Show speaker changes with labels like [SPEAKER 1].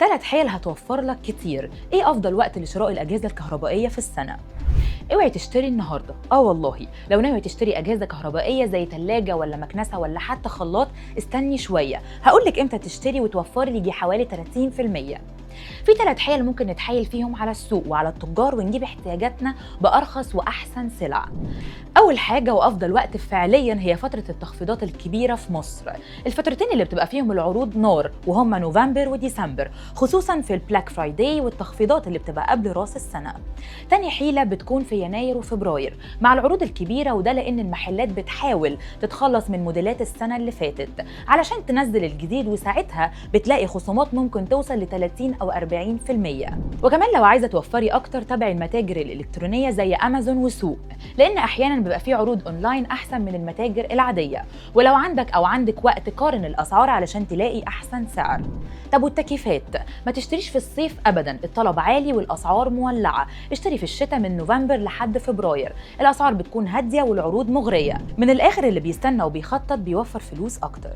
[SPEAKER 1] 3 حيل هتوفر لك كتير. ايه افضل وقت لشراء الاجهزه الكهربائيه في السنه؟ اوعي تشتري النهارده، والله لو ناوي تشتري اجهزه كهربائيه زي ثلاجه ولا مكنسه ولا حتى خلاط استني شويه، هقولك امتى تشتري وتوفري يجي حوالي 30%. في 3 حيل ممكن نتحايل فيهم على السوق وعلى التجار ونجيب احتياجاتنا بارخص واحسن سلع. اول حاجه وافضل وقت فعليا هي فتره التخفيضات الكبيره في مصر. الفترتين اللي بتبقى فيهم العروض نار وهم نوفمبر وديسمبر، خصوصا في البلاك فرايداي والتخفيضات اللي بتبقى قبل راس السنه. تاني حيله بتكون في يناير وفبراير مع العروض الكبيره، وده لان المحلات بتحاول تتخلص من موديلات السنه اللي فاتت علشان تنزل الجديد، وساعتها بتلاقي خصومات ممكن توصل ل 30 أو 40%. وكمان لو عايزه توفري اكتر تابعي المتاجر الالكترونيه زي امازون وسوق، لان احيانا بيبقى في عروض اونلاين احسن من المتاجر العاديه. ولو عندك وقت قارن الاسعار علشان تلاقي احسن سعر. طب والتكييفات ما تشتريش في الصيف ابدا، الطلب عالي والاسعار مولعه. اشتري في الشتاء من نوفمبر لحد فبراير، الاسعار بتكون هاديه والعروض مغريه. من الاخر اللي بيستنى وبيخطط بيوفر فلوس اكتر.